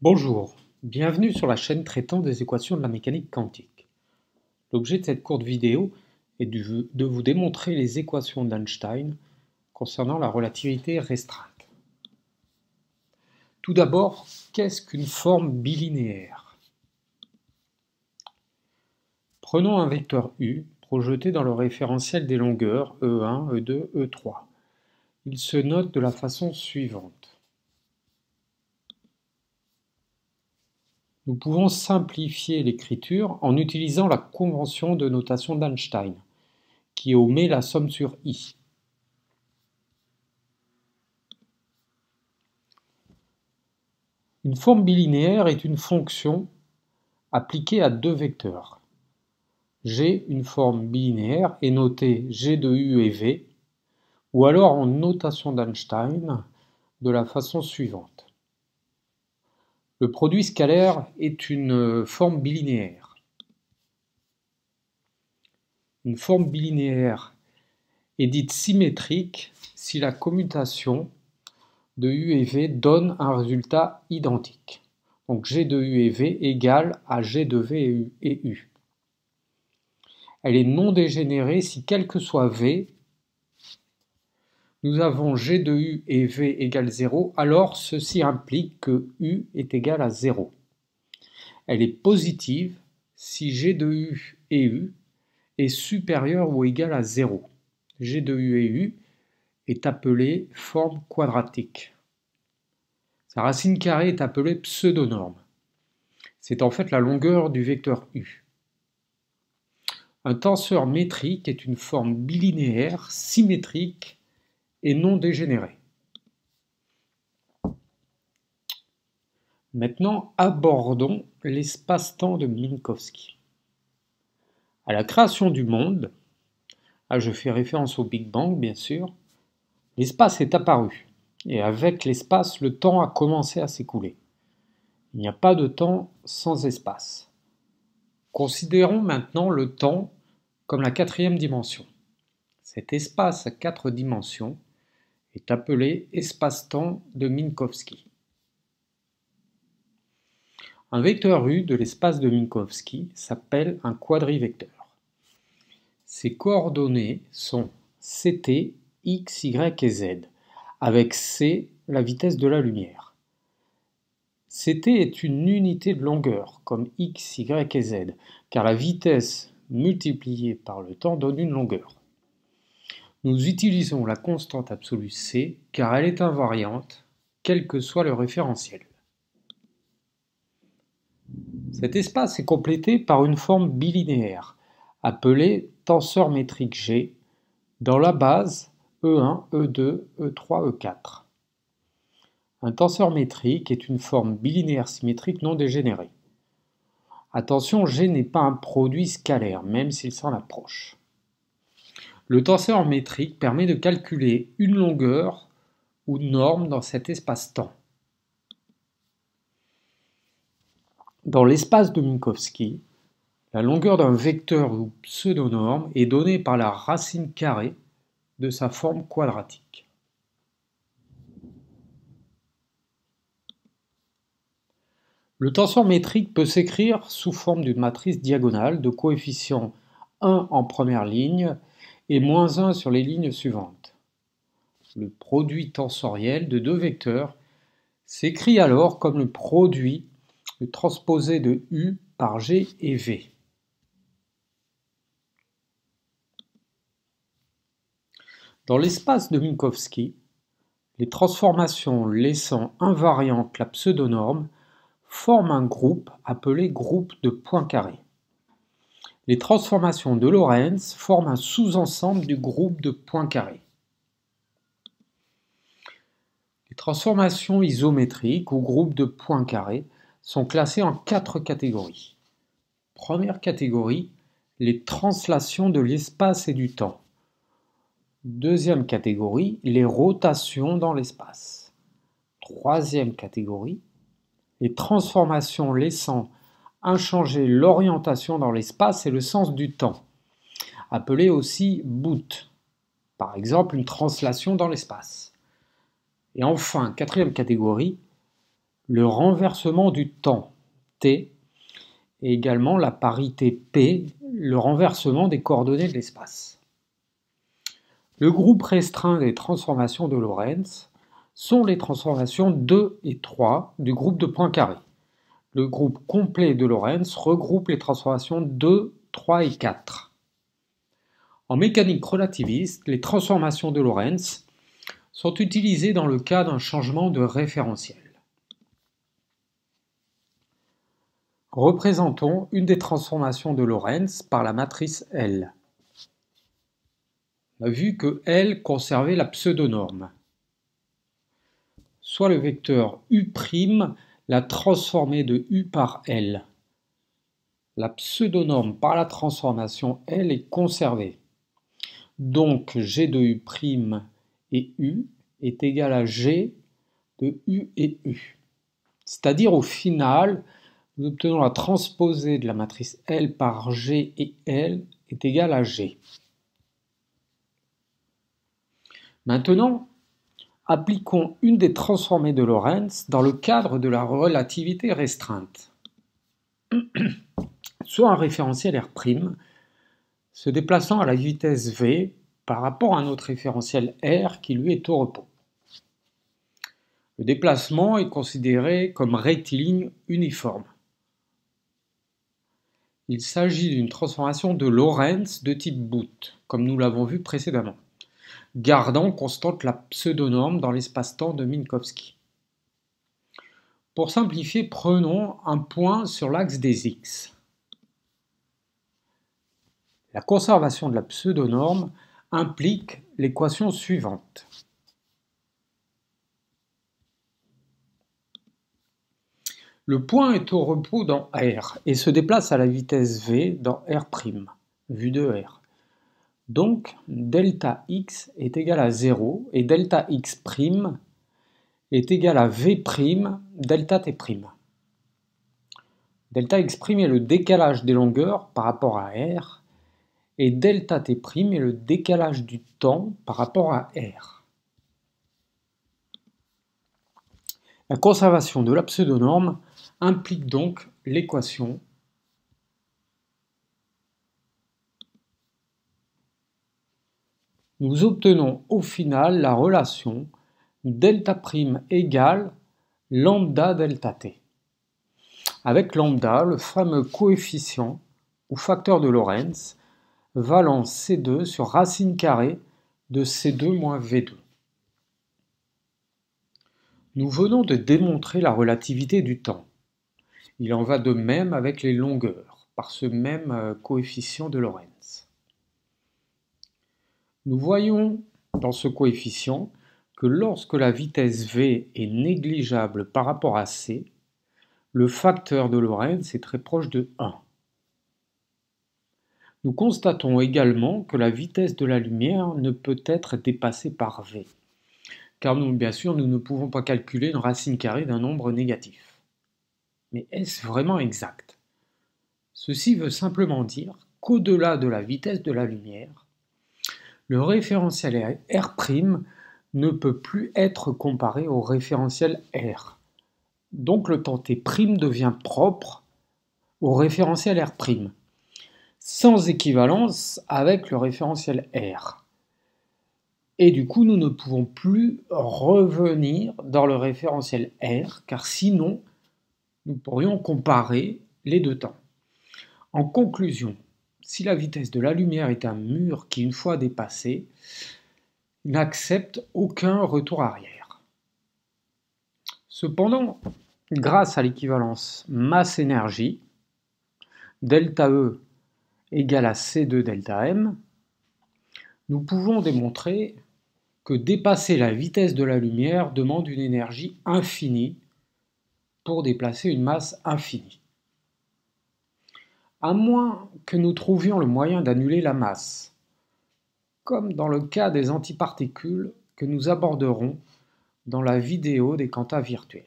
Bonjour, bienvenue sur la chaîne traitant des équations de la mécanique quantique. L'objet de cette courte vidéo est de vous démontrer les équations d'Einstein concernant la relativité restreinte. Tout d'abord, qu'est-ce qu'une forme bilinéaire? Prenons un vecteur U projeté dans le référentiel des longueurs E1, E2, E3. Il se note de la façon suivante. Nous pouvons simplifier l'écriture en utilisant la convention de notation d'Einstein, qui omet la somme sur I. Une forme bilinéaire est une fonction appliquée à deux vecteurs. G, une forme bilinéaire, est notée G de U et V, ou alors en notation d'Einstein, de la façon suivante. Le produit scalaire est une forme bilinéaire. Une forme bilinéaire est dite symétrique si la commutation de U et V donne un résultat identique. Donc G de U et V égale à G de V et U. Elle est non dégénérée si quel que soit V, nous avons G de U et V égale 0, alors ceci implique que U est égal à 0. Elle est positive si G de U et U est supérieur ou égal à 0. G de U et U est appelée forme quadratique. Sa racine carrée est appelée pseudonorme. C'est en fait la longueur du vecteur U. Un tenseur métrique est une forme bilinéaire, symétrique et non dégénérée. Maintenant, abordons l'espace-temps de Minkowski. À la création du monde, je fais référence au Big Bang bien sûr, l'espace est apparu, et avec l'espace, le temps a commencé à s'écouler. Il n'y a pas de temps sans espace. Considérons maintenant le temps comme la quatrième dimension. Cet espace à 4 dimensions est appelé espace-temps de Minkowski. Un vecteur U de l'espace de Minkowski s'appelle un quadrivecteur. Ses coordonnées sont ct, x, y et z, avec c la vitesse de la lumière. Ct est une unité de longueur, comme x, y et z, car la vitesse multipliée par le temps donne une longueur. Nous utilisons la constante absolue c, car elle est invariante, quel que soit le référentiel. Cet espace est complété par une forme bilinéaire, appelée tenseur métrique G, dans la base E1, E2, E3, E4. Un tenseur métrique est une forme bilinéaire symétrique non dégénérée. Attention, G n'est pas un produit scalaire, même s'il s'en approche. Le tenseur métrique permet de calculer une longueur ou norme dans cet espace-temps. Dans l'espace de Minkowski, la longueur d'un vecteur ou pseudonorme est donnée par la racine carrée de sa forme quadratique. Le tenseur métrique peut s'écrire sous forme d'une matrice diagonale de coefficients 1 en première ligne et moins 1 sur les lignes suivantes. Le produit tensoriel de deux vecteurs s'écrit alors comme le produit transposé de U par G et V. Dans l'espace de Minkowski, les transformations laissant invariante la pseudonorme forment un groupe appelé groupe de points carrés. Les transformations de Lorentz forment un sous-ensemble du groupe de points carrés. Les transformations isométriques ou groupes de points carrés sont classées en 4 catégories. Première catégorie, les translations de l'espace et du temps. Deuxième catégorie, les rotations dans l'espace. Troisième catégorie, les transformations laissant inchangé l'orientation dans l'espace et le sens du temps, appelées aussi boot, par exemple une translation dans l'espace. Et enfin, quatrième catégorie, le renversement du temps, t, et également la parité p, le renversement des coordonnées de l'espace. Le groupe restreint des transformations de Lorentz sont les transformations 2 et 3 du groupe de points carrés. Le groupe complet de Lorentz regroupe les transformations 2, 3 et 4. En mécanique relativiste, les transformations de Lorentz sont utilisées dans le cas d'un changement de référentiel. Représentons une des transformations de Lorentz par la matrice L. On a vu que L conservait la pseudonorme, soit le vecteur U' la transformée de U par L. La pseudonorme par la transformation L est conservée. Donc G de U' et U est égal à G de U et U. C'est-à-dire au final, nous obtenons la transposée de la matrice L par G et L est égale à G. Maintenant, appliquons une des transformées de Lorentz dans le cadre de la relativité restreinte. Soit un référentiel R' se déplaçant à la vitesse v par rapport à notre référentiel R qui lui est au repos. Le déplacement est considéré comme rectiligne uniforme. Il s'agit d'une transformation de Lorentz de type Boot, comme nous l'avons vu précédemment, gardant constante la pseudonorme dans l'espace-temps de Minkowski. Pour simplifier, prenons un point sur l'axe des x. La conservation de la pseudonorme implique l'équation suivante. Le point est au repos dans R et se déplace à la vitesse v dans R', vue de R. Donc, delta x est égal à 0 et delta x' est égal à v' delta t'. Delta x' est le décalage des longueurs par rapport à R et delta t' est le décalage du temps par rapport à R. La conservation de la pseudonorme implique donc l'équation nous obtenons au final la relation delta' égale lambda delta t. Avec lambda, le fameux coefficient ou facteur de Lorentz valant C2 sur racine carrée de C2 moins V2. Nous venons de démontrer la relativité du temps. Il en va de même avec les longueurs, par ce même coefficient de Lorentz. Nous voyons dans ce coefficient que lorsque la vitesse v est négligeable par rapport à c, le facteur de Lorentz est très proche de 1. Nous constatons également que la vitesse de la lumière ne peut être dépassée par v, car bien sûr nous ne pouvons pas calculer une racine carrée d'un nombre négatif. Mais est-ce vraiment exact? Ceci veut simplement dire qu'au-delà de la vitesse de la lumière, le référentiel R' ne peut plus être comparé au référentiel R. Donc le temps t' devient propre au référentiel R', sans équivalence avec le référentiel R. Et du coup, nous ne pouvons plus revenir dans le référentiel R, car sinon, nous pourrions comparer les deux temps. En conclusion, si la vitesse de la lumière est un mur qui, une fois dépassé, n'accepte aucun retour arrière. Cependant, grâce à l'équivalence masse-énergie, delta E égale à C2 delta M, nous pouvons démontrer que dépasser la vitesse de la lumière demande une énergie infinie pour déplacer une masse infinie. À moins que nous trouvions le moyen d'annuler la masse, comme dans le cas des antiparticules que nous aborderons dans la vidéo des quanta virtuels.